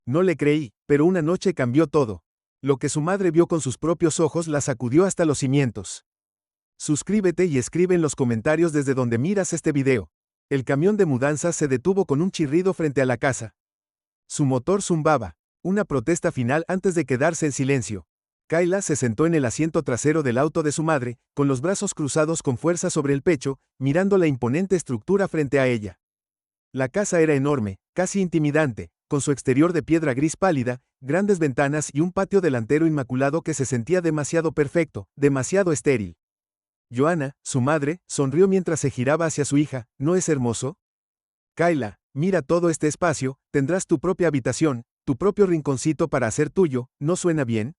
No le creí, pero una noche cambió todo. Lo que su madre vio con sus propios ojos la sacudió hasta los cimientos. Suscríbete y escribe en los comentarios desde donde miras este video. El camión de mudanzas se detuvo con un chirrido frente a la casa. Su motor zumbaba, una protesta final antes de quedarse en silencio. Kayla se sentó en el asiento trasero del auto de su madre, con los brazos cruzados con fuerza sobre el pecho, mirando la imponente estructura frente a ella. La casa era enorme, casi intimidante, con su exterior de piedra gris pálida, grandes ventanas y un patio delantero inmaculado que se sentía demasiado perfecto, demasiado estéril. Joanna, su madre, sonrió mientras se giraba hacia su hija. ¿No es hermoso? Kayla, mira todo este espacio, tendrás tu propia habitación, tu propio rinconcito para hacer tuyo, ¿no suena bien?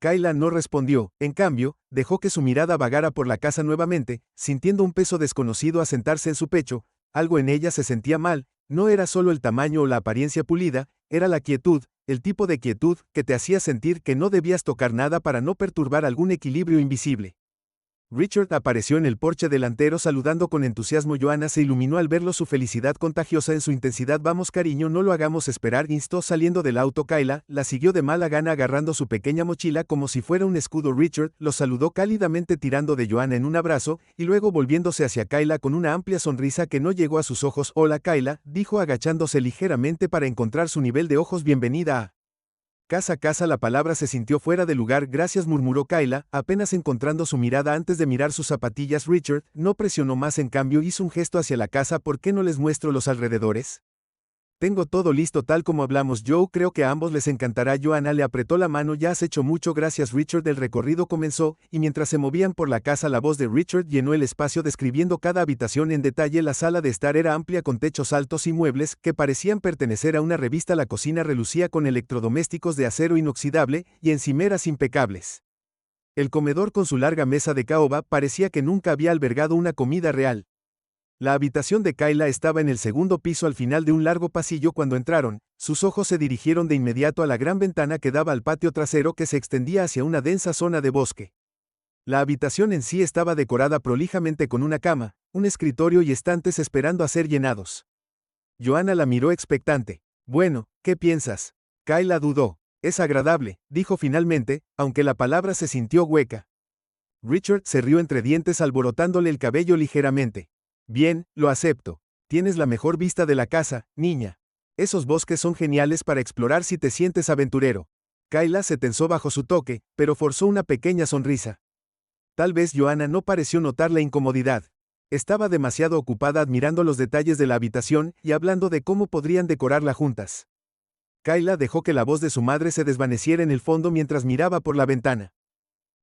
Kayla no respondió, en cambio, dejó que su mirada vagara por la casa nuevamente, sintiendo un peso desconocido asentarse en su pecho. Algo en ella se sentía mal, no era solo el tamaño o la apariencia pulida, era la quietud, el tipo de quietud que te hacía sentir que no debías tocar nada para no perturbar algún equilibrio invisible. Richard apareció en el porche delantero saludando con entusiasmo. Joanna se iluminó al verlo, su felicidad contagiosa en su intensidad. Vamos cariño, no lo hagamos esperar, instó saliendo del auto. Kayla la siguió de mala gana agarrando su pequeña mochila como si fuera un escudo. Richard lo saludó cálidamente tirando de Joanna en un abrazo, y luego volviéndose hacia Kayla con una amplia sonrisa que no llegó a sus ojos. Hola Kayla, dijo agachándose ligeramente para encontrar su nivel de ojos. Bienvenida a casa. La palabra se sintió fuera de lugar. Gracias, murmuró Kayla, apenas encontrando su mirada antes de mirar sus zapatillas. Richard no presionó más, en cambio hizo un gesto hacia la casa. ¿Por qué no les muestro los alrededores? Tengo todo listo tal como hablamos. Yo creo que a ambos les encantará. Joanna le apretó la mano. Ya has hecho mucho, gracias Richard. El recorrido comenzó, y mientras se movían por la casa la voz de Richard llenó el espacio describiendo cada habitación en detalle. La sala de estar era amplia con techos altos y muebles que parecían pertenecer a una revista. La cocina relucía con electrodomésticos de acero inoxidable y encimeras impecables. El comedor con su larga mesa de caoba parecía que nunca había albergado una comida real. La habitación de Kayla estaba en el segundo piso al final de un largo pasillo. Cuando entraron, sus ojos se dirigieron de inmediato a la gran ventana que daba al patio trasero que se extendía hacia una densa zona de bosque. La habitación en sí estaba decorada prolijamente con una cama, un escritorio y estantes esperando a ser llenados. Joanna la miró expectante. Bueno, ¿qué piensas? Kayla dudó. Es agradable, dijo finalmente, aunque la palabra se sintió hueca. Richard se rió entre dientes alborotándole el cabello ligeramente. Bien, lo acepto. Tienes la mejor vista de la casa, niña. Esos bosques son geniales para explorar si te sientes aventurero. Kayla se tensó bajo su toque, pero forzó una pequeña sonrisa. Tal vez Joanna no pareció notar la incomodidad. Estaba demasiado ocupada admirando los detalles de la habitación y hablando de cómo podrían decorarla juntas. Kayla dejó que la voz de su madre se desvaneciera en el fondo mientras miraba por la ventana.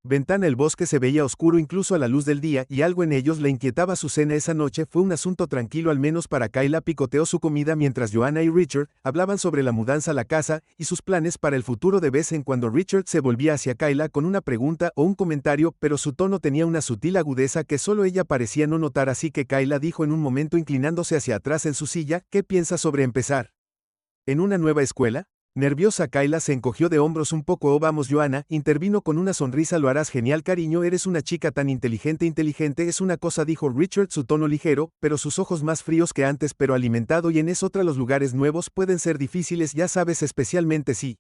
El bosque se veía oscuro incluso a la luz del día, y algo en ellos le inquietaba. Su cena esa noche fue un asunto tranquilo, al menos para Kayla. Picoteó su comida mientras Joanna y Richard hablaban sobre la mudanza a la casa y sus planes para el futuro. De vez en cuando Richard se volvía hacia Kayla con una pregunta o un comentario, pero su tono tenía una sutil agudeza que solo ella parecía no notar, así que Kayla dijo en un momento inclinándose hacia atrás en su silla, ¿qué piensas sobre empezar en una nueva escuela? Nerviosa, Kayla se encogió de hombros un poco. Oh, vamos, Joanna, intervino con una sonrisa. Lo harás genial, cariño, eres una chica tan inteligente. Inteligente es una cosa, dijo Richard, su tono ligero, pero sus ojos más fríos que antes, pero alimentado. Y en es otra, los lugares nuevos pueden ser difíciles, ya sabes, especialmente si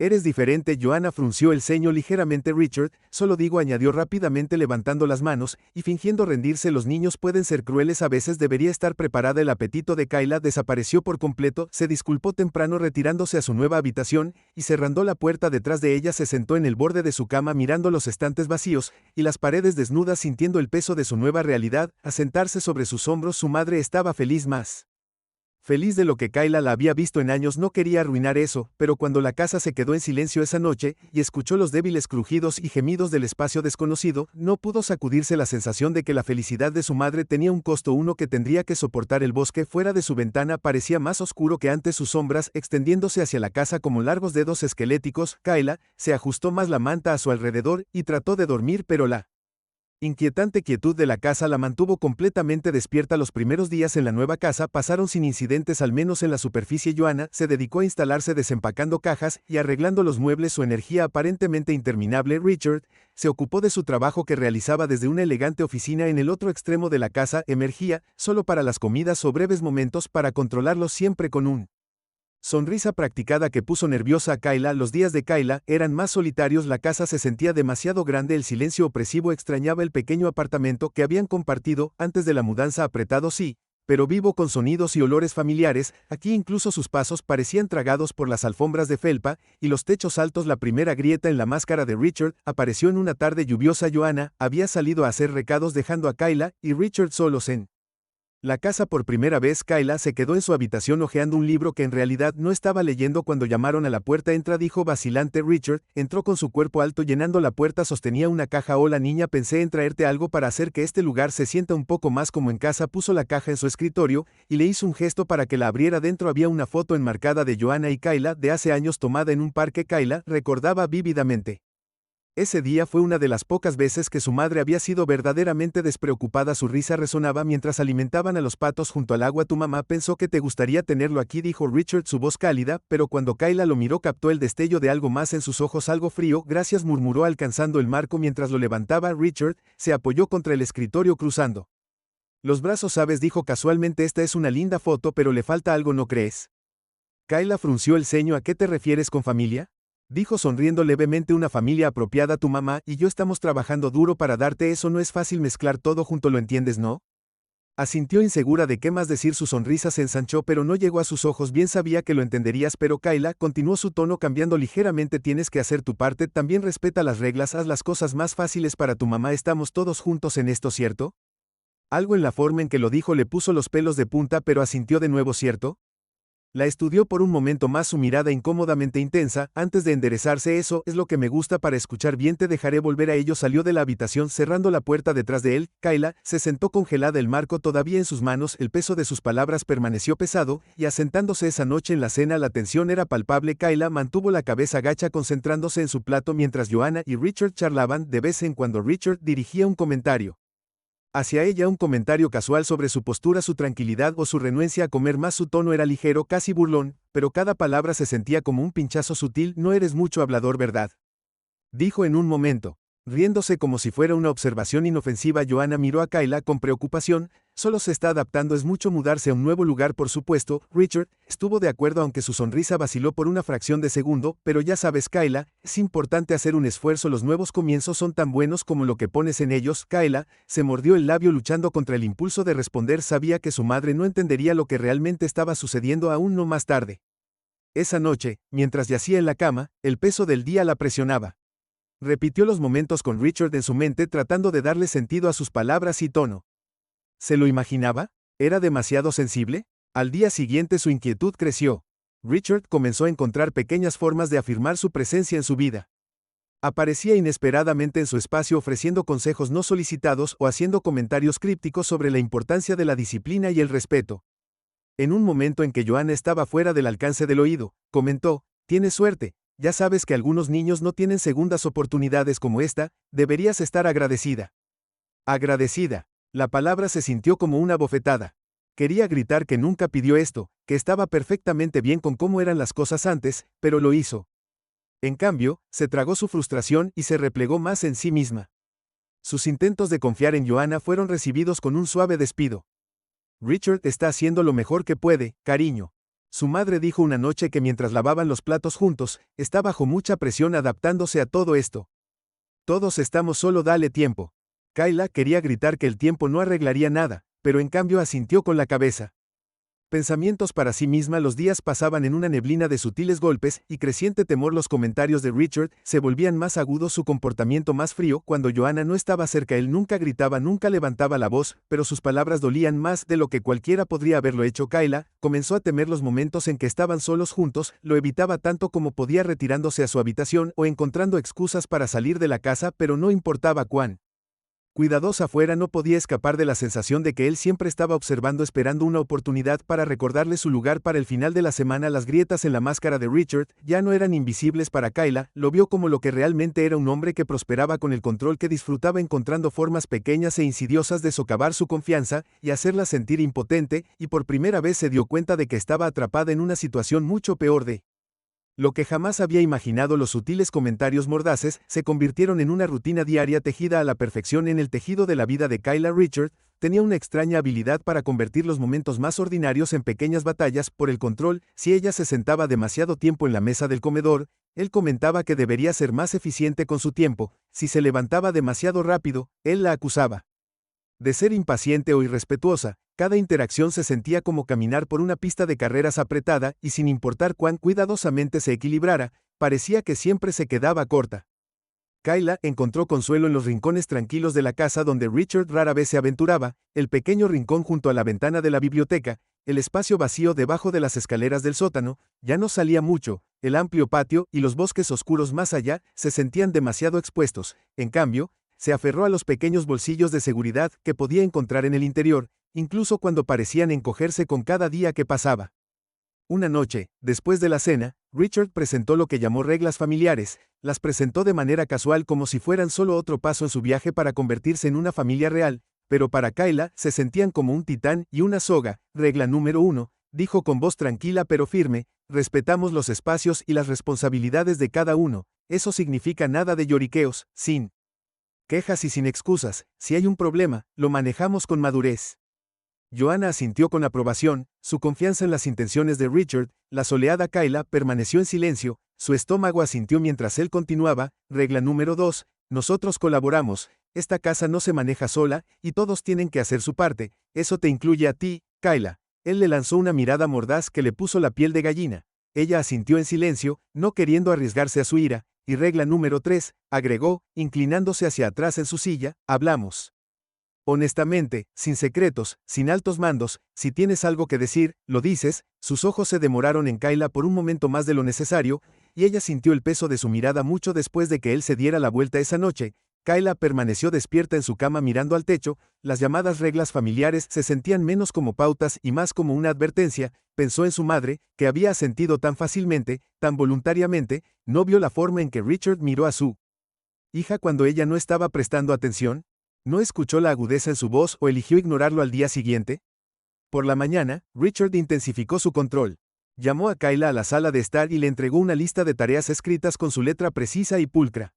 eres diferente. Joanna frunció el ceño ligeramente. Richard, solo digo, añadió rápidamente levantando las manos y fingiendo rendirse. Los niños pueden ser crueles a veces, debería estar preparada. El apetito de Kayla desapareció por completo. Se disculpó temprano retirándose a su nueva habitación y cerrando la puerta detrás de ella. Se sentó en el borde de su cama mirando los estantes vacíos y las paredes desnudas, sintiendo el peso de su nueva realidad asentarse sobre sus hombros. Su madre estaba feliz, más feliz de lo que Kayla la había visto en años. No quería arruinar eso, pero cuando la casa se quedó en silencio esa noche, y escuchó los débiles crujidos y gemidos del espacio desconocido, no pudo sacudirse la sensación de que la felicidad de su madre tenía un costo, uno que tendría que soportar. El bosque fuera de su ventana parecía más oscuro que antes, sus sombras extendiéndose hacia la casa como largos dedos esqueléticos. Kayla se ajustó más la manta a su alrededor y trató de dormir, pero la inquietante quietud de la casa la mantuvo completamente despierta. Los primeros días en la nueva casa pasaron sin incidentes, al menos en la superficie. Joanna se dedicó a instalarse desempacando cajas y arreglando los muebles, su energía aparentemente interminable. Richard se ocupó de su trabajo, que realizaba desde una elegante oficina en el otro extremo de la casa. Emergía solo para las comidas o breves momentos para controlarlos, siempre con un Sonrisa practicada que puso nerviosa a Kayla. Los días de Kayla eran más solitarios, la casa se sentía demasiado grande, el silencio opresivo extrañaba el pequeño apartamento que habían compartido antes de la mudanza, apretado sí, pero vivo con sonidos y olores familiares. Aquí incluso sus pasos parecían tragados por las alfombras de felpa y los techos altos. La primera grieta en la máscara de Richard apareció en una tarde lluviosa. Joanna había salido a hacer recados dejando a Kayla y Richard solos en la casa por primera vez. Kayla se quedó en su habitación hojeando un libro que en realidad no estaba leyendo cuando llamaron a la puerta. Entra, dijo vacilante Richard. Entró con su cuerpo alto llenando la puerta, sostenía una caja. Hola niña, pensé en traerte algo para hacer que este lugar se sienta un poco más como en casa. Puso la caja en su escritorio y le hizo un gesto para que la abriera. Dentro había una foto enmarcada de Joanna y Kayla de hace años tomada en un parque. Kayla recordaba vívidamente. Ese día fue una de las pocas veces que su madre había sido verdaderamente despreocupada. Su risa resonaba mientras alimentaban a los patos junto al agua. Tu mamá pensó que te gustaría tenerlo aquí, dijo Richard, su voz cálida, pero cuando Kayla lo miró captó el destello de algo más en sus ojos, algo frío. Gracias, murmuró alcanzando el marco mientras lo levantaba. Richard se apoyó contra el escritorio cruzando los brazos. Sabes, dijo casualmente, esta es una linda foto, pero le falta algo, ¿no crees? Kayla frunció el ceño. ¿A qué te refieres con familia? Dijo sonriendo levemente. Una familia apropiada. Tu mamá y yo estamos trabajando duro para darte eso. No es fácil mezclar todo junto, ¿lo entiendes, no? Asintió insegura de qué más decir. Su sonrisa se ensanchó pero no llegó a sus ojos. Bien sabía que lo entenderías, pero Kayla continuó, su tono cambiando ligeramente. Tienes que hacer tu parte, también respeta las reglas, haz las cosas más fáciles para tu mamá. Estamos todos juntos en esto, ¿cierto? Algo en la forma en que lo dijo le puso los pelos de punta, pero asintió de nuevo. ¿Cierto? La estudió por un momento más, su mirada incómodamente intensa, antes de enderezarse. Eso es lo que me gusta para escuchar bien, te dejaré volver a ello. Salió de la habitación cerrando la puerta detrás de él. Kayla se sentó congelada, el marco todavía en sus manos. El peso de sus palabras permaneció pesado, y asentándose esa noche en la cena la tensión era palpable. Kayla mantuvo la cabeza gacha concentrándose en su plato mientras Joanna y Richard charlaban. De vez en cuando Richard dirigía un comentario hacia ella, un comentario casual sobre su postura, su tranquilidad o su renuencia a comer más. Su tono era ligero, casi burlón, pero cada palabra se sentía como un pinchazo sutil. No eres mucho hablador, ¿verdad? Dijo en un momento, riéndose como si fuera una observación inofensiva. Joanna miró a Kayla con preocupación. Solo se está adaptando, es mucho mudarse a un nuevo lugar, por supuesto. Richard estuvo de acuerdo, aunque su sonrisa vaciló por una fracción de segundo. Pero ya sabes, Kayla, es importante hacer un esfuerzo, los nuevos comienzos son tan buenos como lo que pones en ellos. Kayla se mordió el labio luchando contra el impulso de responder. Sabía que su madre no entendería lo que realmente estaba sucediendo, aún no más tarde. Esa noche, mientras yacía en la cama, el peso del día la presionaba. Repitió los momentos con Richard en su mente, tratando de darle sentido a sus palabras y tono. ¿Se lo imaginaba? ¿Era demasiado sensible? Al día siguiente su inquietud creció. Richard comenzó a encontrar pequeñas formas de afirmar su presencia en su vida. Aparecía inesperadamente en su espacio ofreciendo consejos no solicitados o haciendo comentarios crípticos sobre la importancia de la disciplina y el respeto. En un momento en que Joanna estaba fuera del alcance del oído, comentó, tienes suerte, ya sabes que algunos niños no tienen segundas oportunidades como esta, deberías estar agradecida. Agradecida. La palabra se sintió como una bofetada. Quería gritar que nunca pidió esto, que estaba perfectamente bien con cómo eran las cosas antes, pero lo hizo. En cambio, se tragó su frustración y se replegó más en sí misma. Sus intentos de confiar en Joanna fueron recibidos con un suave despido. Richard está haciendo lo mejor que puede, cariño. Su madre dijo una noche que mientras lavaban los platos juntos, está bajo mucha presión adaptándose a todo esto. Todos estamos, solo dale tiempo. Kayla quería gritar que el tiempo no arreglaría nada, pero en cambio asintió con la cabeza. Pensamientos para sí misma. Los días pasaban en una neblina de sutiles golpes y creciente temor. Los comentarios de Richard se volvían más agudos, su comportamiento más frío. Cuando Joanna no estaba cerca, él nunca gritaba, nunca levantaba la voz, pero sus palabras dolían más de lo que cualquiera podría haberlo hecho. Kayla comenzó a temer los momentos en que estaban solos juntos, lo evitaba tanto como podía, retirándose a su habitación o encontrando excusas para salir de la casa, pero no importaba cuán cuidadosa fuera, no podía escapar de la sensación de que él siempre estaba observando, esperando una oportunidad para recordarle su lugar para el final de la semana. Las grietas en la máscara de Richard ya no eran invisibles para Kayla, lo vio como lo que realmente era, un hombre que prosperaba con el control, que disfrutaba encontrando formas pequeñas e insidiosas de socavar su confianza y hacerla sentir impotente, y por primera vez se dio cuenta de que estaba atrapada en una situación mucho peor de Lo que jamás había imaginado, los sutiles comentarios mordaces se convirtieron en una rutina diaria tejida a la perfección en el tejido de la vida de Kayla. Richard tenía una extraña habilidad para convertir los momentos más ordinarios en pequeñas batallas por el control. Si ella se sentaba demasiado tiempo en la mesa del comedor, él comentaba que debería ser más eficiente con su tiempo. Si se levantaba demasiado rápido, él la acusaba de ser impaciente o irrespetuosa. Cada interacción se sentía como caminar por una pista de carreras apretada, y sin importar cuán cuidadosamente se equilibrara, parecía que siempre se quedaba corta. Kayla encontró consuelo en los rincones tranquilos de la casa donde Richard rara vez se aventuraba, el pequeño rincón junto a la ventana de la biblioteca, el espacio vacío debajo de las escaleras del sótano. Ya no salía mucho, el amplio patio y los bosques oscuros más allá se sentían demasiado expuestos. En cambio, se aferró a los pequeños bolsillos de seguridad que podía encontrar en el interior, incluso cuando parecían encogerse con cada día que pasaba. Una noche, después de la cena, Richard presentó lo que llamó reglas familiares. Las presentó de manera casual, como si fueran solo otro paso en su viaje para convertirse en una familia real, pero para Kayla se sentían como un titán y una soga. Regla número 1, dijo con voz tranquila pero firme: respetamos los espacios y las responsabilidades de cada uno. Eso significa nada de lloriqueos, sin quejas y sin excusas. Si hay un problema, lo manejamos con madurez. Joanna asintió con aprobación, su confianza en las intenciones de Richard. La soleada Kayla permaneció en silencio, su estómago asintió mientras él continuaba. Regla número 2, nosotros colaboramos, esta casa no se maneja sola, y todos tienen que hacer su parte, eso te incluye a ti, Kayla. Él le lanzó una mirada mordaz que le puso la piel de gallina. Ella asintió en silencio, no queriendo arriesgarse a su ira. Y regla número 3, agregó, inclinándose hacia atrás en su silla, hablamos honestamente, sin secretos, sin altos mandos. Si tienes algo que decir, lo dices. Sus ojos se demoraron en Kayla por un momento más de lo necesario, y ella sintió el peso de su mirada mucho después de que él se diera la vuelta esa noche. Kayla permaneció despierta en su cama mirando al techo. Las llamadas reglas familiares se sentían menos como pautas y más como una advertencia. Pensó en su madre, que había asentido tan fácilmente, tan voluntariamente. No vio la forma en que Richard miró a su hija cuando ella no estaba prestando atención. ¿No escuchó la agudeza en su voz o eligió ignorarlo al día siguiente? Por la mañana, Richard intensificó su control. Llamó a Kayla a la sala de estar y le entregó una lista de tareas escritas con su letra precisa y pulcra.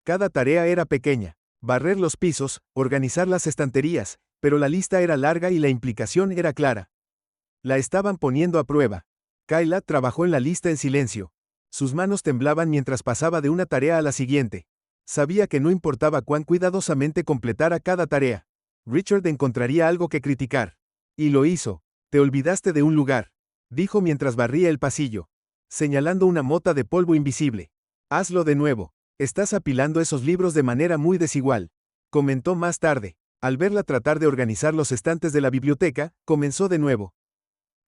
Cada tarea era pequeña: barrer los pisos, organizar las estanterías, pero la lista era larga y la implicación era clara. La estaban poniendo a prueba. Kayla trabajó en la lista en silencio. Sus manos temblaban mientras pasaba de una tarea a la siguiente. Sabía que no importaba cuán cuidadosamente completara cada tarea, Richard encontraría algo que criticar. Y lo hizo. Te olvidaste de un lugar, dijo mientras barría el pasillo, señalando una mota de polvo invisible. Hazlo de nuevo. Estás apilando esos libros de manera muy desigual, comentó más tarde. Al verla tratar de organizar los estantes de la biblioteca, comenzó de nuevo.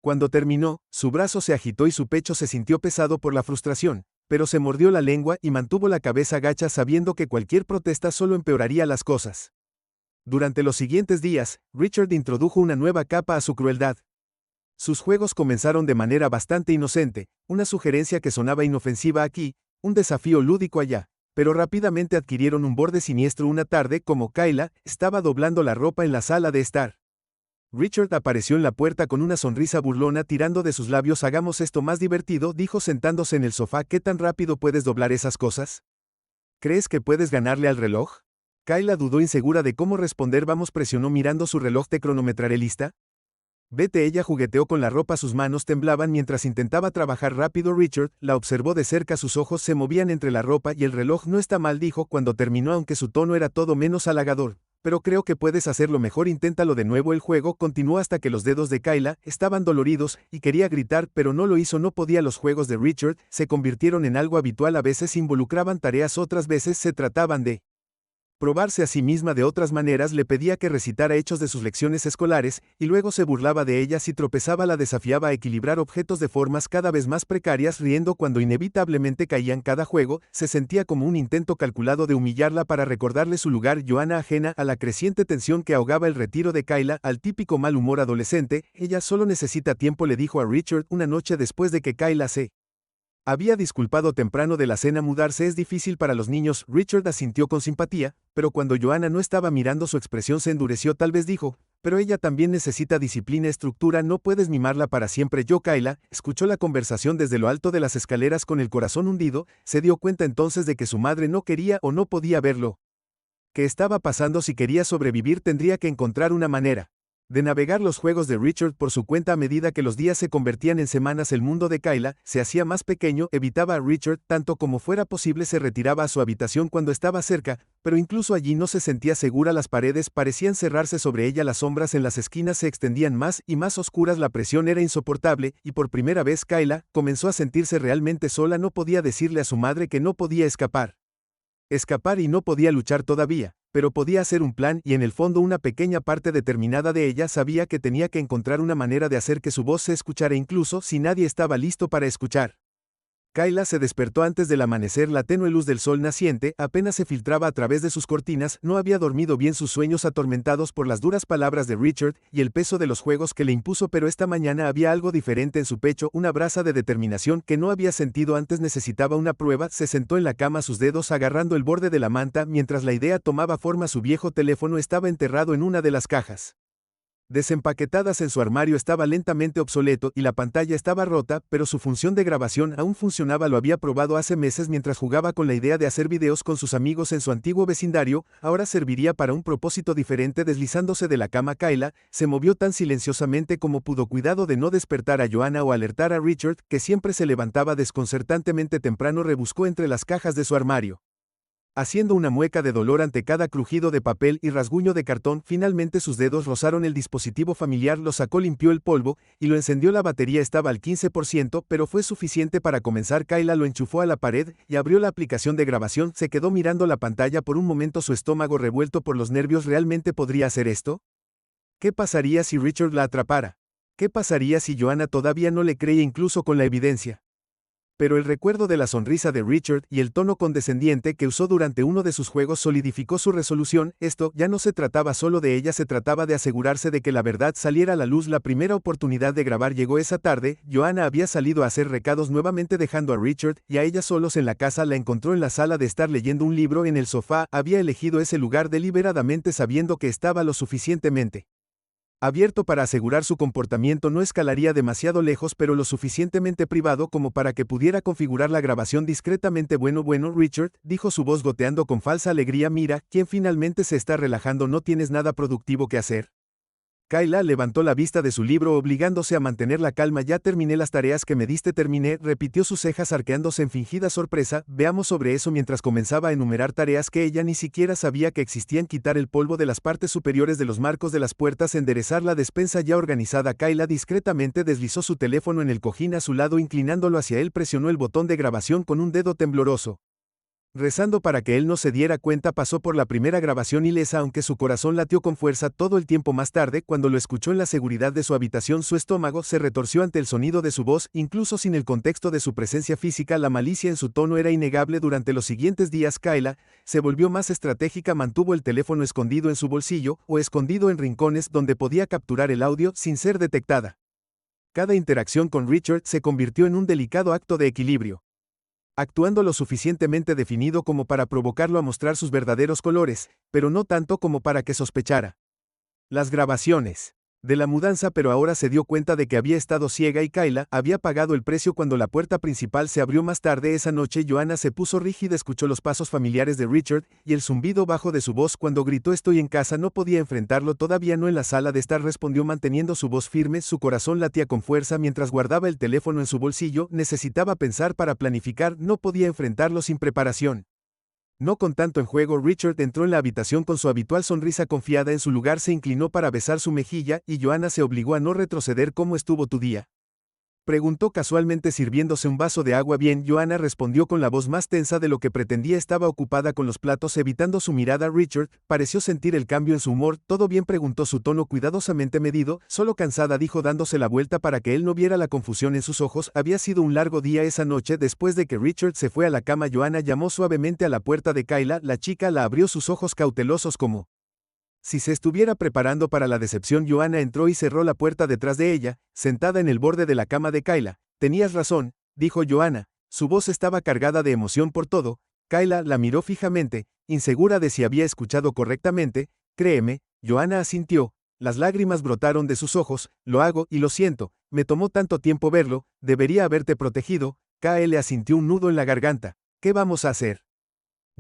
Cuando terminó, su brazo se agitó y su pecho se sintió pesado por la frustración, pero se mordió la lengua y mantuvo la cabeza gacha sabiendo que cualquier protesta solo empeoraría las cosas. Durante los siguientes días, Richard introdujo una nueva capa a su crueldad. Sus juegos comenzaron de manera bastante inocente, una sugerencia que sonaba inofensiva aquí, un desafío lúdico allá, pero rápidamente adquirieron un borde siniestro. Una tarde, como Kayla estaba doblando la ropa en la sala de estar, Richard apareció en la puerta con una sonrisa burlona tirando de sus labios. Hagamos esto más divertido, dijo sentándose en el sofá. ¿Qué tan rápido puedes doblar esas cosas? ¿Crees que puedes ganarle al reloj? Kayla dudó, insegura de cómo responder. Vamos, presionó mirando su reloj. ¿Te cronometraré, lista? Vete. Ella jugueteó con la ropa, sus manos temblaban mientras intentaba trabajar rápido. Richard la observó de cerca, sus ojos se movían entre la ropa y el reloj. No está mal, dijo cuando terminó, aunque su tono era todo menos halagador. Pero creo que puedes hacerlo mejor, inténtalo de nuevo. El juego continuó hasta que los dedos de Kayla estaban doloridos y quería gritar, pero no lo hizo, no podía. Los juegos de Richard se convirtieron en algo habitual, a veces involucraban tareas, otras veces se trataban de probarse a sí misma de otras maneras. Le pedía que recitara hechos de sus lecciones escolares, y luego se burlaba de ella si tropezaba. La desafiaba a equilibrar objetos de formas cada vez más precarias, riendo cuando inevitablemente caían. Cada juego se sentía como un intento calculado de humillarla para recordarle su lugar. Joanna, ajena a la creciente tensión que ahogaba el retiro de Kayla, al típico mal humor adolescente, ella solo necesita tiempo, le dijo a Richard una noche después de que Kayla se había disculpado temprano de la cena. Mudarse es difícil para los niños. Richard asintió con simpatía, pero cuando Joanna no estaba mirando su expresión se endureció. Tal vez, dijo, pero ella también necesita disciplina y estructura, no puedes mimarla para siempre. Kayla escuchó la conversación desde lo alto de las escaleras con el corazón hundido, se dio cuenta entonces de que su madre no quería o no podía verlo. ¿Qué estaba pasando? Si quería sobrevivir tendría que encontrar una manera de navegar los juegos de Richard por su cuenta. A medida que los días se convertían en semanas, el mundo de Kayla se hacía más pequeño, evitaba a Richard tanto como fuera posible, se retiraba a su habitación cuando estaba cerca, pero incluso allí no se sentía segura, las paredes parecían cerrarse sobre ella, las sombras en las esquinas se extendían más y más oscuras, la presión era insoportable, y por primera vez Kayla comenzó a sentirse realmente sola, no podía decirle a su madre que no podía escapar. Y no podía luchar todavía, pero podía hacer un plan y en el fondo una pequeña parte determinada de ella sabía que tenía que encontrar una manera de hacer que su voz se escuchara incluso si nadie estaba listo para escuchar. Kayla se despertó antes del amanecer, la tenue luz del sol naciente apenas se filtraba a través de sus cortinas, no había dormido bien, sus sueños atormentados por las duras palabras de Richard y el peso de los juegos que le impuso, pero esta mañana había algo diferente en su pecho, una brasa de determinación que no había sentido antes. Necesitaba una prueba, se sentó en la cama, sus dedos agarrando el borde de la manta mientras la idea tomaba forma. Su viejo teléfono estaba enterrado en una de las cajas desempaquetadas en su armario, estaba lentamente obsoleto y la pantalla estaba rota, pero su función de grabación aún funcionaba. Lo había probado hace meses mientras jugaba con la idea de hacer videos con sus amigos en su antiguo vecindario, ahora serviría para un propósito diferente. Deslizándose de la cama, Kayla se movió tan silenciosamente como pudo, cuidado de no despertar a Joanna o alertar a Richard, que siempre se levantaba desconcertantemente temprano. Rebuscó entre las cajas de su armario, haciendo una mueca de dolor ante cada crujido de papel y rasguño de cartón. Finalmente sus dedos rozaron el dispositivo familiar, lo sacó, limpió el polvo y lo encendió. La batería estaba al 15%, pero fue suficiente para comenzar. Kayla lo enchufó a la pared y abrió la aplicación de grabación. Se quedó mirando la pantalla por un momento, su estómago revuelto por los nervios. ¿Realmente podría hacer esto? ¿Qué pasaría si Richard la atrapara? ¿Qué pasaría si Joanna todavía no le creía incluso con la evidencia? Pero el recuerdo de la sonrisa de Richard y el tono condescendiente que usó durante uno de sus juegos solidificó su resolución. Esto ya no se trataba solo de ella, se trataba de asegurarse de que la verdad saliera a la luz. La primera oportunidad de grabar llegó esa tarde. Joanna había salido a hacer recados nuevamente, dejando a Richard y a ella solos en la casa. La encontró en la sala de estar leyendo un libro en el sofá. Había elegido ese lugar deliberadamente sabiendo que estaba lo suficientemente abierto para asegurar su comportamiento no escalaría demasiado lejos, pero lo suficientemente privado como para que pudiera configurar la grabación discretamente. Bueno, Richard, dijo su voz goteando con falsa alegría, mira, ¿quién finalmente se está relajando? ¿No tienes nada productivo que hacer? Kayla levantó la vista de su libro, obligándose a mantener la calma. Ya terminé las tareas que me diste. Terminé, repitió, sus cejas arqueándose en fingida sorpresa. Veamos sobre eso. Mientras comenzaba a enumerar tareas que ella ni siquiera sabía que existían: quitar el polvo de las partes superiores de los marcos de las puertas, enderezar la despensa ya organizada. Kayla discretamente deslizó su teléfono en el cojín a su lado, inclinándolo hacia él, presionó el botón de grabación con un dedo tembloroso. Rezando para que él no se diera cuenta, pasó por la primera grabación ilesa, aunque su corazón latió con fuerza todo el tiempo. Más tarde, cuando lo escuchó en la seguridad de su habitación, su estómago se retorció ante el sonido de su voz, incluso sin el contexto de su presencia física. La malicia en su tono era innegable. Durante los siguientes días, Kayla se volvió más estratégica, mantuvo el teléfono escondido en su bolsillo o escondido en rincones donde podía capturar el audio sin ser detectada. Cada interacción con Richard se convirtió en un delicado acto de equilibrio, actuando lo suficientemente definido como para provocarlo a mostrar sus verdaderos colores, pero no tanto como para que sospechara. Las grabaciones de la mudanza, pero ahora se dio cuenta de que había estado ciega y Kayla había pagado el precio cuando la puerta principal se abrió más tarde esa noche. Joanna se puso rígida, escuchó los pasos familiares de Richard y el zumbido bajo de su voz cuando gritó: estoy en casa. No podía enfrentarlo, todavía no en la sala de estar, respondió manteniendo su voz firme. Su corazón latía con fuerza mientras guardaba el teléfono en su bolsillo. Necesitaba pensar para planificar, no podía enfrentarlo sin preparación. No con tanto en juego. Richard entró en la habitación con su habitual sonrisa confiada. En su lugar se inclinó para besar su mejilla y Joanna se obligó a no retroceder. ¿Cómo estuvo tu día?, preguntó casualmente sirviéndose un vaso de agua. Bien, Joanna respondió con la voz más tensa de lo que pretendía. Estaba ocupada con los platos, evitando su mirada. Richard pareció sentir el cambio en su humor. ¿Todo bien?, preguntó, su tono cuidadosamente medido. Solo cansada, dijo dándose la vuelta para que él no viera la confusión en sus ojos. Había sido un largo día esa noche. Después de que Richard se fue a la cama, Joanna llamó suavemente a la puerta de Kayla. La chica la abrió, sus ojos cautelosos como si se estuviera preparando para la decepción. Joanna entró y cerró la puerta detrás de ella, sentada en el borde de la cama de Kayla. Tenías razón, dijo Joanna. Su voz estaba cargada de emoción por todo. Kayla la miró fijamente, insegura de si había escuchado correctamente. Créeme, Joanna asintió. Las lágrimas brotaron de sus ojos. Lo hago y lo siento, me tomó tanto tiempo verlo, debería haberte protegido. KL asintió un nudo en la garganta. ¿Qué vamos a hacer?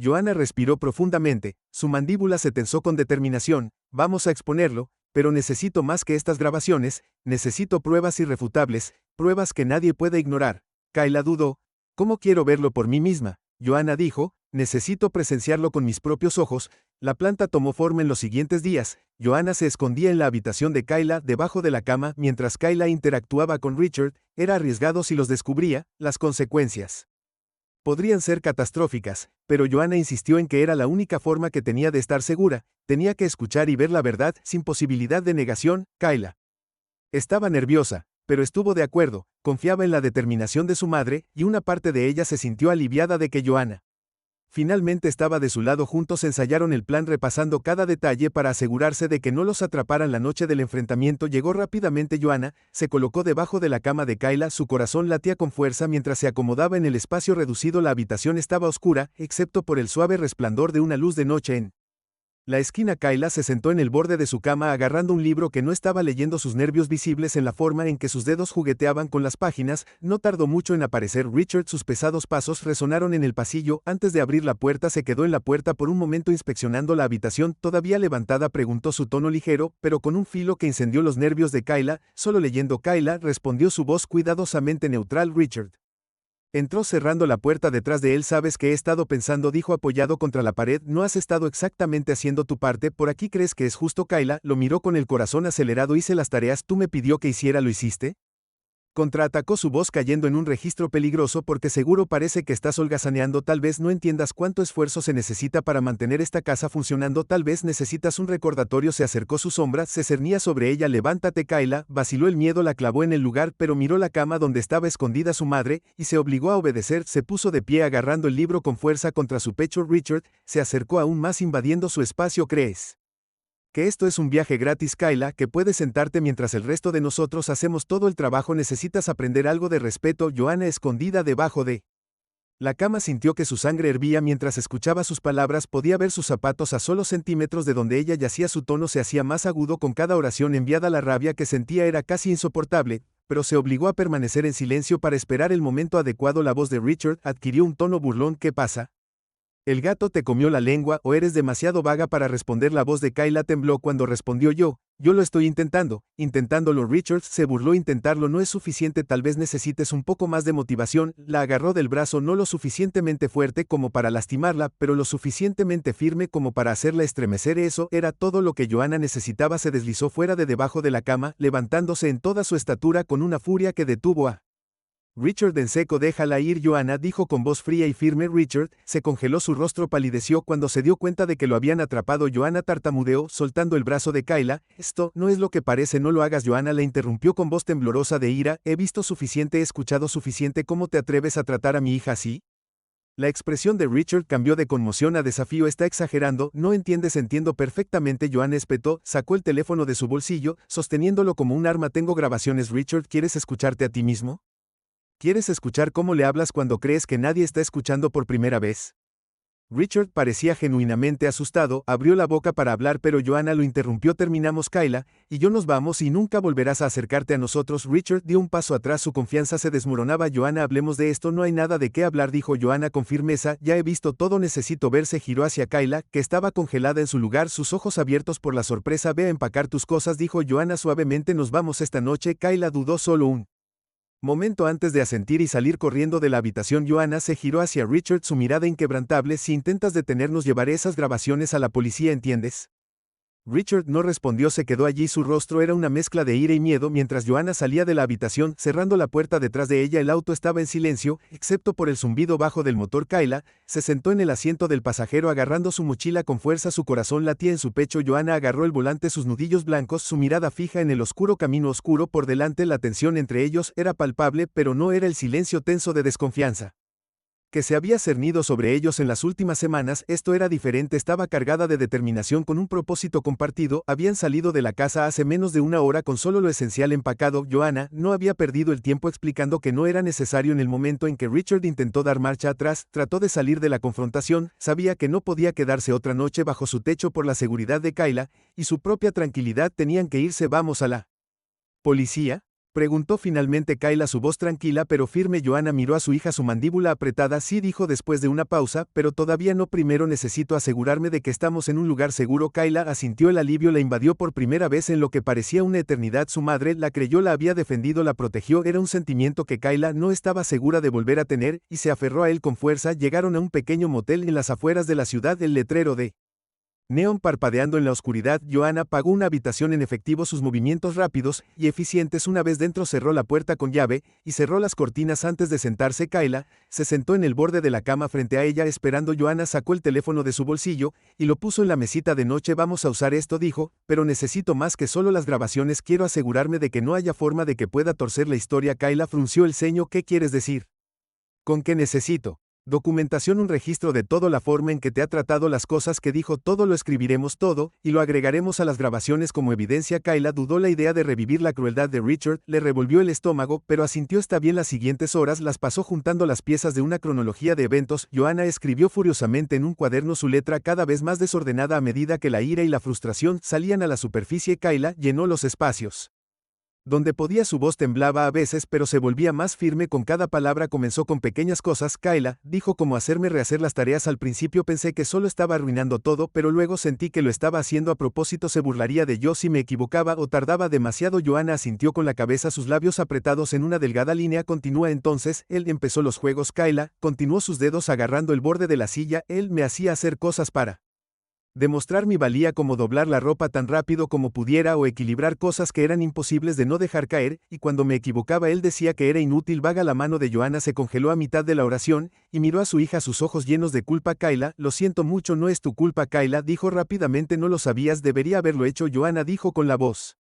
Joanna respiró profundamente, su mandíbula se tensó con determinación. Vamos a exponerlo, pero necesito más que estas grabaciones, necesito pruebas irrefutables, pruebas que nadie puede ignorar. Kayla dudó. ¿Cómo quiero verlo por mí misma? Joanna dijo, necesito presenciarlo con mis propios ojos. La planta tomó forma en los siguientes días. Joanna se escondía en la habitación de Kayla debajo de la cama mientras Kayla interactuaba con Richard. Era arriesgado si los descubría, las consecuencias podrían ser catastróficas, pero Joanna insistió en que era la única forma que tenía de estar segura, tenía que escuchar y ver la verdad sin posibilidad de negación. Kayla estaba nerviosa, pero estuvo de acuerdo, confiaba en la determinación de su madre, y una parte de ella se sintió aliviada de que Joanna finalmente estaba de su lado. Juntos ensayaron el plan repasando cada detalle para asegurarse de que no los atraparan la noche del enfrentamiento. Llegó rápidamente Joanna, se colocó debajo de la cama de Kayla, su corazón latía con fuerza mientras se acomodaba en el espacio reducido. La habitación estaba oscura, excepto por el suave resplandor de una luz de noche en la esquina. Kayla se sentó en el borde de su cama agarrando un libro que no estaba leyendo, sus nervios visibles en la forma en que sus dedos jugueteaban con las páginas. No tardó mucho en aparecer Richard, sus pesados pasos resonaron en el pasillo. Antes de abrir la puerta se quedó en la puerta por un momento inspeccionando la habitación. Todavía levantada preguntó, su tono ligero, pero con un filo que incendió los nervios de Kayla. Solo leyendo. Kayla, respondió su voz cuidadosamente neutral. Richard entró cerrando la puerta detrás de él. ¿Sabes qué he estado pensando?, dijo apoyado contra la pared. No has estado exactamente haciendo tu parte por aquí. ¿Crees que es justo? Kayla lo miró con el corazón acelerado. Hice las tareas, tú me pidió que hiciera, ¿lo hiciste? Contraatacó, su voz cayendo en un registro peligroso. Porque seguro parece que estás holgazaneando. Tal vez no entiendas cuánto esfuerzo se necesita para mantener esta casa funcionando. Tal vez necesitas un recordatorio. Se acercó, su sombra se cernía sobre ella. Levántate. Kayla vaciló, el miedo la clavó en el lugar, pero miró la cama donde estaba escondida su madre, y se obligó a obedecer. Se puso de pie agarrando el libro con fuerza contra su pecho. Richard se acercó aún más invadiendo su espacio. ¿Crees que esto es un viaje gratis, Kayla, que puedes sentarte mientras el resto de nosotros hacemos todo el trabajo? Necesitas aprender algo de respeto? Joanna, escondida debajo de la cama, sintió que su sangre hervía mientras escuchaba sus palabras. Podía ver sus zapatos a solo centímetros de donde ella yacía. Su tono se hacía más agudo con cada oración enviada. La rabia que sentía era casi insoportable, pero se obligó a permanecer en silencio para esperar el momento adecuado. La voz de Richard adquirió un tono burlón. ¿Qué pasa? ¿El gato te comió la lengua o eres demasiado vaga para responder? La voz de Kayla tembló cuando respondió. Yo lo estoy intentándolo. Richard se burló. Intentarlo no es suficiente, tal vez necesites un poco más de motivación. La agarró del brazo, no lo suficientemente fuerte como para lastimarla, pero lo suficientemente firme como para hacerla estremecer. Eso era todo lo que Joanna necesitaba. Se deslizó fuera de debajo de la cama, levantándose en toda su estatura con una furia que detuvo a Richard en seco. Déjala ir, Joanna dijo con voz fría y firme. Richard se congeló, su rostro palideció cuando se dio cuenta de que lo habían atrapado. Joanna tartamudeó, soltando el brazo de Kayla. Esto no es lo que parece. No lo hagas. Joanna la interrumpió con voz temblorosa de ira. He visto suficiente, he escuchado suficiente. ¿Cómo te atreves a tratar a mi hija así? La expresión de Richard cambió de conmoción a desafío. Está exagerando. No entiendes. Entiendo perfectamente. Joanna espetó, sacó el teléfono de su bolsillo, sosteniéndolo como un arma. Tengo grabaciones. Richard, ¿quieres escucharte a ti mismo? ¿Quieres escuchar cómo le hablas cuando crees que nadie está escuchando por primera vez? Richard parecía genuinamente asustado, abrió la boca para hablar, pero Joanna lo interrumpió. Terminamos, Kayla, y yo nos vamos y nunca volverás a acercarte a nosotros. Richard dio un paso atrás, su confianza se desmoronaba. Joanna, hablemos de esto. No hay nada de qué hablar, dijo Joanna con firmeza. Ya he visto todo, necesito ver. Se giró hacia Kayla, que estaba congelada en su lugar, sus ojos abiertos por la sorpresa. Ve a empacar tus cosas, dijo Joanna suavemente. Nos vamos esta noche. Kayla dudó solo un momento antes de asentir y salir corriendo de la habitación. Joanna se giró hacia Richard, su mirada inquebrantable. Si intentas detenernos, llevaré esas grabaciones a la policía, ¿entiendes? Richard no respondió, se quedó allí. Su rostro era una mezcla de ira y miedo mientras Joanna salía de la habitación, cerrando la puerta detrás de ella. El auto estaba en silencio, excepto por el zumbido bajo del motor. Kayla se sentó en el asiento del pasajero agarrando su mochila con fuerza, su corazón latía en su pecho. Joanna agarró el volante, sus nudillos blancos, su mirada fija en el oscuro camino oscuro por delante. La tensión entre ellos era palpable, pero no era el silencio tenso de desconfianza. que se había cernido sobre ellos en las últimas semanas. Esto era diferente, estaba cargada de determinación con un propósito compartido. Habían salido de la casa hace menos de una hora con solo lo esencial empacado. Joanna no había perdido el tiempo explicando que no era necesario en el momento en que Richard intentó dar marcha atrás, trató de salir de la confrontación, sabía que no podía quedarse otra noche bajo su techo por la seguridad de Kayla y su propia tranquilidad. Tenían que irse. ¿Vamos a la policía?, preguntó finalmente Kayla, su voz tranquila pero firme. Joanna miró a su hija, su mandíbula apretada. Sí, dijo después de una pausa, pero todavía no. Primero necesito asegurarme de que estamos en un lugar seguro. Kayla asintió. El alivio la invadió por primera vez en lo que parecía una eternidad. Su madre la creyó, la había defendido, la protegió. Era un sentimiento que Kayla no estaba segura de volver a tener, y se aferró a él con fuerza. Llegaron a un pequeño motel en las afueras de la ciudad. El letrero de neón parpadeando en la oscuridad. Joanna pagó una habitación en efectivo. Sus movimientos rápidos y eficientes. Una vez dentro cerró la puerta con llave y cerró las cortinas antes de sentarse. Kayla se sentó en el borde de la cama frente a ella esperando. Joanna sacó el teléfono de su bolsillo y lo puso en la mesita de noche. Vamos a usar esto, dijo, pero necesito más que solo las grabaciones. Quiero asegurarme de que no haya forma de que pueda torcer la historia. Kayla frunció el ceño. ¿Qué quieres decir? ¿Con qué necesito? Documentación, un registro de toda la forma en que te ha tratado, las cosas que dijo. Todo lo escribiremos todo, y lo agregaremos a las grabaciones como evidencia. Kayla dudó. La idea de revivir la crueldad de Richard le revolvió el estómago, pero asintió. Está bien. Las siguientes horas las pasó juntando las piezas de una cronología de eventos. Joanna escribió furiosamente en un cuaderno, su letra cada vez más desordenada a medida que la ira y la frustración salían a la superficie. Kayla llenó los espacios donde podía. Su voz temblaba a veces, pero se volvía más firme con cada palabra. Comenzó con pequeñas cosas. Kayla dijo, como hacerme rehacer las tareas. Al principio pensé que solo estaba arruinando todo, pero luego sentí que lo estaba haciendo a propósito. Se burlaría de yo si me equivocaba o tardaba demasiado. Joanna asintió con la cabeza, sus labios apretados en una delgada línea. Continúa. Entonces, él empezó los juegos. Kayla continuó, sus dedos agarrando el borde de la silla. Él me hacía hacer cosas para demostrar mi valía, como doblar la ropa tan rápido como pudiera o equilibrar cosas que eran imposibles de no dejar caer, y cuando me equivocaba él decía que era inútil. Vaga. La mano de Joanna se congeló a mitad de la oración, y miró a su hija, sus ojos llenos de culpa. Kayla, lo siento mucho, no es tu culpa. Kayla dijo rápidamente, no lo sabías, debería haberlo hecho. Joanna dijo con la voz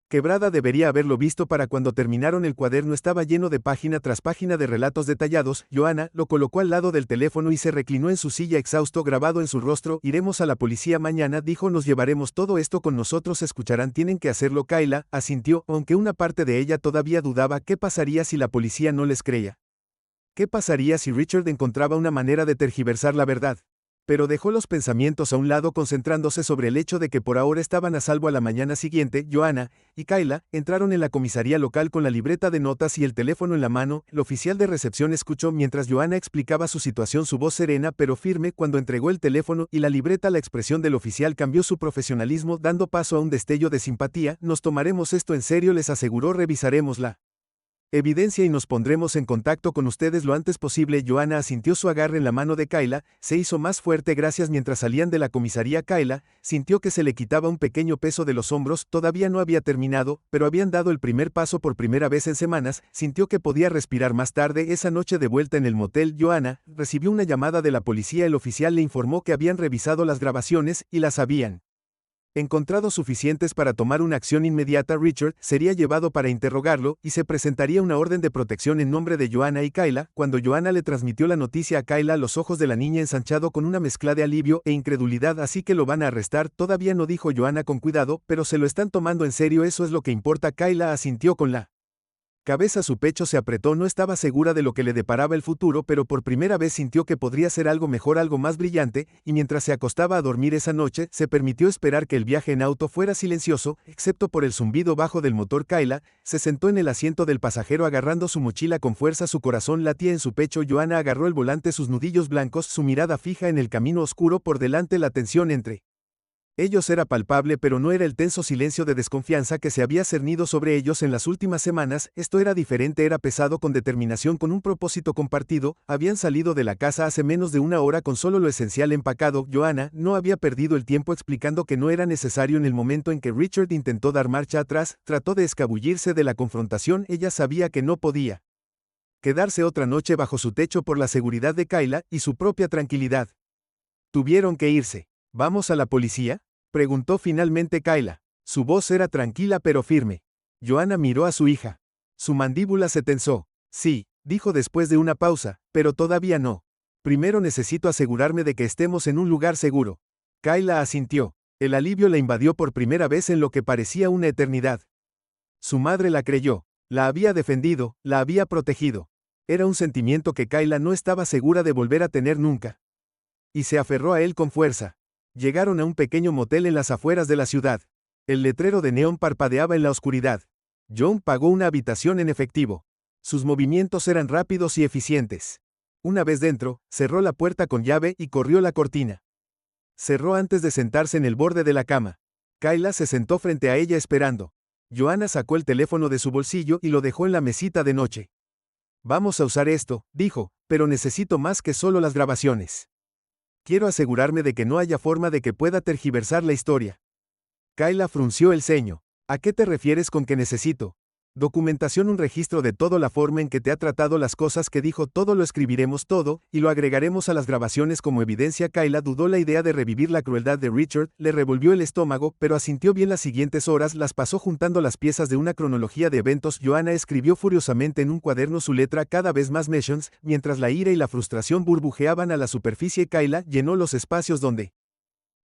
quebrada, debería haberlo visto. Para cuando terminaron el cuaderno estaba lleno de página tras página de relatos detallados. Joanna lo colocó al lado del teléfono y se reclinó en su silla, exhausto grabado en su rostro. Iremos a la policía mañana, dijo, nos llevaremos todo esto con nosotros. Escucharán, tienen que hacerlo. Kayla asintió, aunque una parte de ella todavía dudaba. ¿Qué pasaría si la policía no les creía? ¿Qué pasaría si Richard encontraba una manera de tergiversar la verdad? Pero dejó los pensamientos a un lado, concentrándose sobre el hecho de que por ahora estaban a salvo. A la mañana siguiente, Joanna y Kayla entraron en la comisaría local con la libreta de notas y el teléfono en la mano. El oficial de recepción escuchó mientras Joanna explicaba su situación, su voz serena pero firme. Cuando entregó el teléfono y la libreta, la expresión del oficial cambió, su profesionalismo dando paso a un destello de simpatía. Nos tomaremos esto en serio, les aseguró, revisaremos la evidencia y nos pondremos en contacto con ustedes lo antes posible. Joanna asintió, su agarre en la mano de Kayla se hizo más fuerte. Gracias. Mientras salían de la comisaría, Kayla sintió que se le quitaba un pequeño peso de los hombros. Todavía no había terminado, pero habían dado el primer paso por primera vez en semanas. Sintió que podía respirar. Más tarde, esa noche, de vuelta en el motel, Joanna recibió una llamada de la policía. El oficial le informó que habían revisado las grabaciones y las habían encontrado suficientes para tomar una acción inmediata. Richard sería llevado para interrogarlo y se presentaría una orden de protección en nombre de Joanna y Kayla. Cuando Joanna le transmitió la noticia a Kayla, los ojos de la niña ensanchado con una mezcla de alivio e incredulidad. Así que lo van a arrestar. Todavía no, dijo Joanna con cuidado, pero se lo están tomando en serio, eso es lo que importa. Kayla asintió con la cabeza, su pecho se apretó. No estaba segura de lo que le deparaba el futuro, pero por primera vez sintió que podría ser algo mejor, algo más brillante, y mientras se acostaba a dormir esa noche, se permitió esperar que el viaje en auto fuera silencioso, excepto por el zumbido bajo del motor. Kayla se sentó en el asiento del pasajero agarrando su mochila con fuerza, su corazón latía en su pecho. Joanna agarró el volante, sus nudillos blancos, su mirada fija en el camino oscuro por delante. La tensión entre ellos era palpable, pero no era el tenso silencio de desconfianza que se había cernido sobre ellos en las últimas semanas. Esto era diferente, era pesado, con determinación, con un propósito compartido. Habían salido de la casa hace menos de una hora con solo lo esencial empacado. Joanna no había perdido el tiempo explicando que no era necesario en el momento en que Richard intentó dar marcha atrás, trató de escabullirse de la confrontación. Ella sabía que no podía quedarse otra noche bajo su techo por la seguridad de Kayla y su propia tranquilidad. Tuvieron que irse. ¿Vamos a la policía?, preguntó finalmente Kayla. Su voz era tranquila pero firme. Joanna miró a su hija. Su mandíbula se tensó. Sí, dijo después de una pausa, pero todavía no. Primero necesito asegurarme de que estemos en un lugar seguro. Kayla asintió. El alivio la invadió por primera vez en lo que parecía una eternidad. Su madre la creyó. La había defendido, la había protegido. Era un sentimiento que Kayla no estaba segura de volver a tener nunca. Y se aferró a él con fuerza. Llegaron a un pequeño motel en las afueras de la ciudad. El letrero de neón parpadeaba en la oscuridad. John pagó una habitación en efectivo. Sus movimientos eran rápidos y eficientes. Una vez dentro, cerró la puerta con llave y corrió la cortina. Cerró antes de sentarse en el borde de la cama. Kayla se sentó frente a ella esperando. Joanna sacó el teléfono de su bolsillo y lo dejó en la mesita de noche. Vamos a usar esto, dijo, pero necesito más que solo las grabaciones. Quiero asegurarme de que no haya forma de que pueda tergiversar la historia. Kayla frunció el ceño. ¿A qué te refieres con que necesito? Documentación, un registro de toda la forma en que te ha tratado, las cosas que dijo, todo lo escribiremos todo, y lo agregaremos a las grabaciones como evidencia. Kayla dudó. La idea de revivir la crueldad de Richard le revolvió el estómago, pero asintió bien. Las siguientes horas las pasó juntando las piezas de una cronología de eventos. Joanna escribió furiosamente en un cuaderno, su letra cada vez más mentions, mientras la ira y la frustración burbujeaban a la superficie. Kayla llenó los espacios donde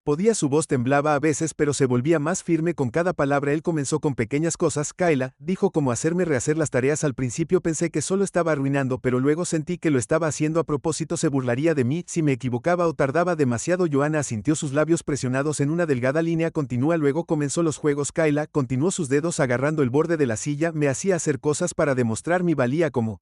podía. Su voz temblaba a veces, pero se volvía más firme con cada palabra. Él comenzó con pequeñas cosas. Kayla dijo, como hacerme rehacer las tareas. Al principio pensé que solo estaba arruinando, pero luego sentí que lo estaba haciendo a propósito. Se burlaría de mí si me equivocaba o tardaba demasiado. Joanna asintió, sus labios presionados en una delgada línea continua. Luego comenzó los juegos. Kayla continuó, sus dedos agarrando el borde de la silla. Me hacía hacer cosas para demostrar mi valía, como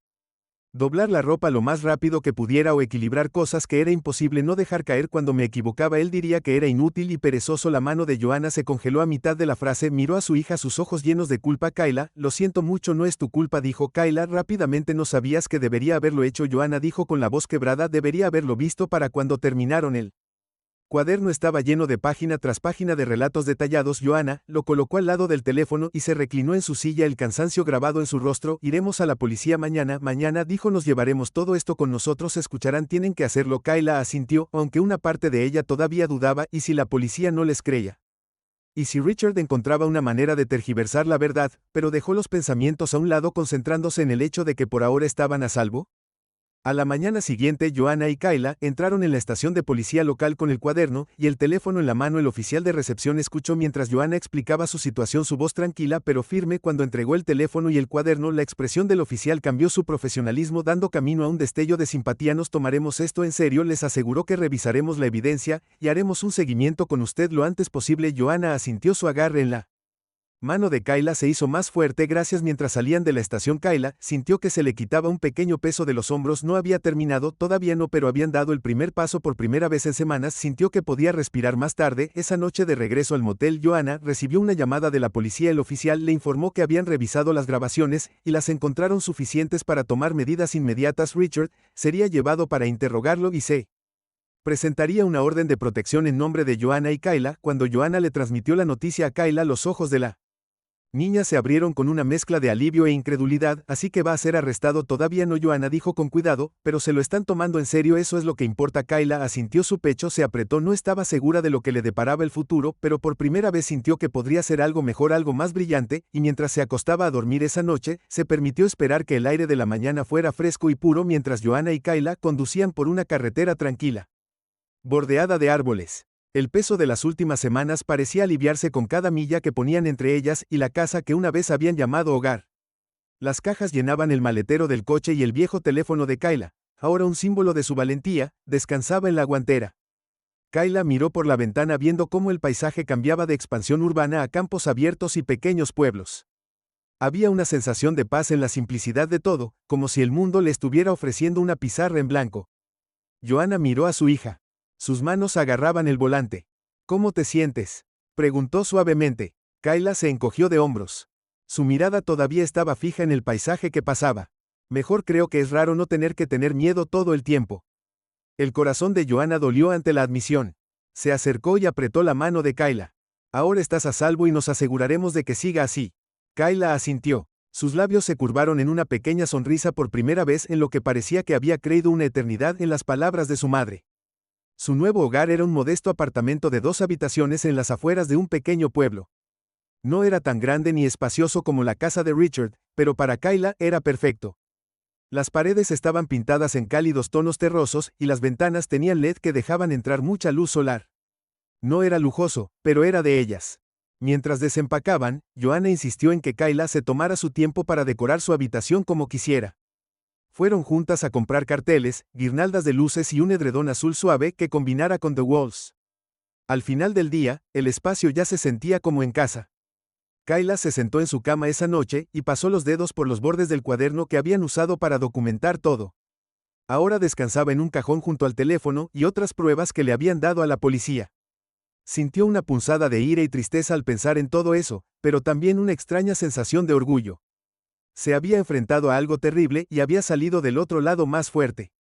doblar la ropa lo más rápido que pudiera o equilibrar cosas que era imposible no dejar caer. Cuando me equivocaba él diría que era inútil y perezoso. La mano de Joanna se congeló a mitad de la frase. Miró a su hija, sus ojos llenos de culpa. Kayla, lo siento mucho, no es tu culpa, dijo Kayla rápidamente. No sabías que debería haberlo hecho. Joanna dijo con la voz quebrada, debería haberlo visto. Para cuando terminaron el cuaderno estaba lleno de página tras página de relatos detallados. Joanna lo colocó al lado del teléfono y se reclinó en su silla, el cansancio grabado en su rostro. Iremos a la policía mañana, dijo, nos llevaremos todo esto con nosotros, escucharán, tienen que hacerlo. Kayla asintió, aunque una parte de ella todavía dudaba. ¿Y si la policía no les creía? ¿Y si Richard encontraba una manera de tergiversar la verdad? Pero dejó los pensamientos a un lado, concentrándose en el hecho de que por ahora estaban a salvo. A la mañana siguiente, Joanna y Kayla entraron en la estación de policía local con el cuaderno y el teléfono en la mano. El oficial de recepción escuchó mientras Joanna explicaba su situación, su voz tranquila pero firme. Cuando entregó el teléfono y el cuaderno, la expresión del oficial cambió, su profesionalismo dando camino a un destello de simpatía. Nos tomaremos esto en serio, les aseguró que revisaremos la evidencia y haremos un seguimiento con usted lo antes posible. Joanna asintió, su agarre en la mano de Kayla se hizo más fuerte. Gracias. Mientras salían de la estación, Kayla sintió que se le quitaba un pequeño peso de los hombros. No había terminado, todavía no, pero habían dado el primer paso por primera vez en semanas. Sintió que podía respirar. Más tarde, esa noche de regreso al motel, Joanna recibió una llamada de la policía. El oficial le informó que habían revisado las grabaciones y las encontraron suficientes para tomar medidas inmediatas. Richard sería llevado para interrogarlo y se presentaría una orden de protección en nombre de Joanna y Kayla. Cuando Joanna le transmitió la noticia a Kayla, los ojos de la niña se abrieron con una mezcla de alivio e incredulidad. Así que va a ser arrestado. Todavía no, Joanna dijo con cuidado, pero se lo están tomando en serio, eso es lo que importa. Kayla asintió, su pecho se apretó. No estaba segura de lo que le deparaba el futuro, pero por primera vez sintió que podría ser algo mejor, algo más brillante, y mientras se acostaba a dormir esa noche, se permitió esperar que el aire de la mañana fuera fresco y puro mientras Joanna y Kayla conducían por una carretera tranquila, bordeada de árboles. El peso de las últimas semanas parecía aliviarse con cada milla que ponían entre ellas y la casa que una vez habían llamado hogar. Las cajas llenaban el maletero del coche y el viejo teléfono de Kayla, ahora un símbolo de su valentía, descansaba en la guantera. Kayla miró por la ventana viendo cómo el paisaje cambiaba de expansión urbana a campos abiertos y pequeños pueblos. Había una sensación de paz en la simplicidad de todo, como si el mundo le estuviera ofreciendo una pizarra en blanco. Joanna miró a su hija. Sus manos agarraban el volante. ¿Cómo te sientes?, preguntó suavemente. Kayla se encogió de hombros. Su mirada todavía estaba fija en el paisaje que pasaba. Mejor, creo que es raro no tener que tener miedo todo el tiempo. El corazón de Joanna dolió ante la admisión. Se acercó y apretó la mano de Kayla. Ahora estás a salvo y nos aseguraremos de que siga así. Kayla asintió. Sus labios se curvaron en una pequeña sonrisa, por primera vez en lo que parecía que había creído una eternidad en las palabras de su madre. Su nuevo hogar era un modesto apartamento de 2 habitaciones en las afueras de un pequeño pueblo. No era tan grande ni espacioso como la casa de Richard, pero para Kayla era perfecto. Las paredes estaban pintadas en cálidos tonos terrosos y las ventanas tenían LED que dejaban entrar mucha luz solar. No era lujoso, pero era de ellas. Mientras desempacaban, Joanna insistió en que Kayla se tomara su tiempo para decorar su habitación como quisiera. Fueron juntas a comprar carteles, guirnaldas de luces y un edredón azul suave que combinara con The Walls. Al final del día, el espacio ya se sentía como en casa. Kayla se sentó en su cama esa noche y pasó los dedos por los bordes del cuaderno que habían usado para documentar todo. Ahora descansaba en un cajón junto al teléfono y otras pruebas que le habían dado a la policía. Sintió una punzada de ira y tristeza al pensar en todo eso, pero también una extraña sensación de orgullo. Se había enfrentado a algo terrible y había salido del otro lado más fuerte.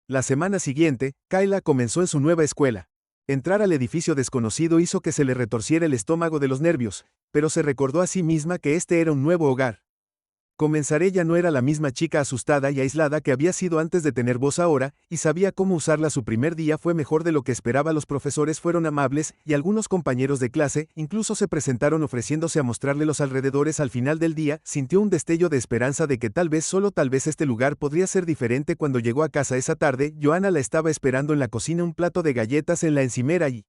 La semana siguiente, Kayla comenzó en su nueva escuela. Entrar al edificio desconocido hizo que se le retorciera el estómago de los nervios, pero se recordó a sí misma que este era un nuevo hogar. Comenzar ya no era la misma chica asustada y aislada que había sido antes de tener voz ahora, y sabía cómo usarla. Su primer día fue mejor de lo que esperaba. Los profesores fueron amables, y algunos compañeros de clase incluso se presentaron ofreciéndose a mostrarle los alrededores. Al final del día, sintió un destello de esperanza de que tal vez, solo tal vez, este lugar podría ser diferente. Cuando llegó a casa esa tarde, Joanna la estaba esperando en la cocina, un plato de galletas en la encimera y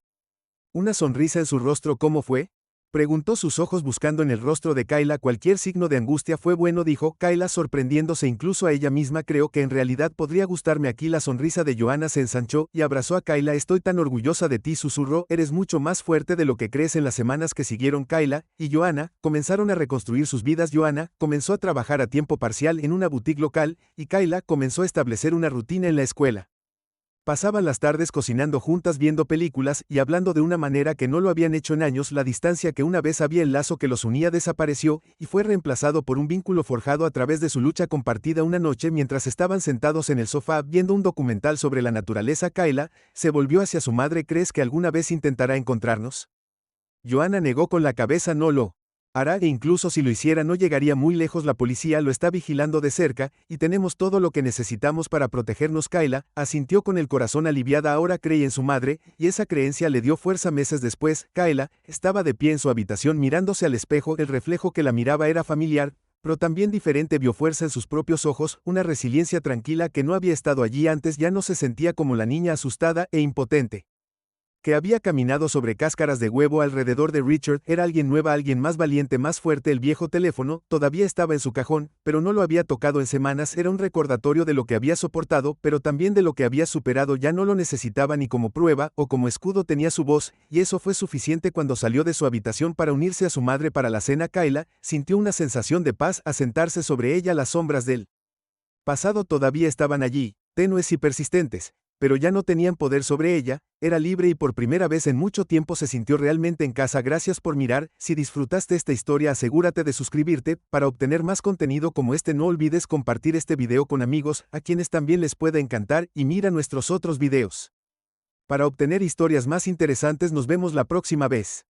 una sonrisa en su rostro. ¿Cómo fue?, preguntó, sus ojos buscando en el rostro de Kayla cualquier signo de angustia. Fue bueno, dijo Kayla, sorprendiéndose incluso a ella misma. Creo que en realidad podría gustarme aquí. La sonrisa de Joanna se ensanchó y abrazó a Kayla. Estoy tan orgullosa de ti, susurró. Eres mucho más fuerte de lo que crees. En las semanas que siguieron, Kayla y Joanna comenzaron a reconstruir sus vidas. Joanna comenzó a trabajar a tiempo parcial en una boutique local, y Kayla comenzó a establecer una rutina en la escuela. Pasaban las tardes cocinando juntas, viendo películas y hablando de una manera que no lo habían hecho en años. La distancia que una vez había, el lazo que los unía, desapareció y fue reemplazado por un vínculo forjado a través de su lucha compartida. Una noche, mientras estaban sentados en el sofá viendo un documental sobre la naturaleza, Kayla se volvió hacia su madre. ¿Crees que alguna vez intentará encontrarnos? Joanna negó con la cabeza. No lo hará, e incluso si lo hiciera no llegaría muy lejos. La policía lo está vigilando de cerca, y tenemos todo lo que necesitamos para protegernos. Kayla asintió con el corazón aliviada. Ahora creía en su madre, y esa creencia le dio fuerza. Meses después, Kayla estaba de pie en su habitación mirándose al espejo. El reflejo que la miraba era familiar, pero también diferente. Vio fuerza en sus propios ojos, una resiliencia tranquila que no había estado allí antes. Ya no se sentía como la niña asustada e impotente que había caminado sobre cáscaras de huevo alrededor de Richard. Era alguien nueva, alguien más valiente, más fuerte. El viejo teléfono todavía estaba en su cajón, pero no lo había tocado en semanas. Era un recordatorio de lo que había soportado, pero también de lo que había superado. Ya no lo necesitaba ni como prueba o como escudo. Tenía su voz, y eso fue suficiente. Cuando salió de su habitación para unirse a su madre para la cena, Kayla sintió una sensación de paz al sentarse sobre ella. Las sombras del pasado todavía estaban allí, tenues y persistentes, pero ya no tenían poder sobre ella. Era libre y por primera vez en mucho tiempo se sintió realmente en casa. Gracias por mirar. Si disfrutaste esta historia, asegúrate de suscribirte para obtener más contenido como este. No olvides compartir este video con amigos a quienes también les pueda encantar, y mira nuestros otros videos para obtener historias más interesantes. Nos vemos la próxima vez.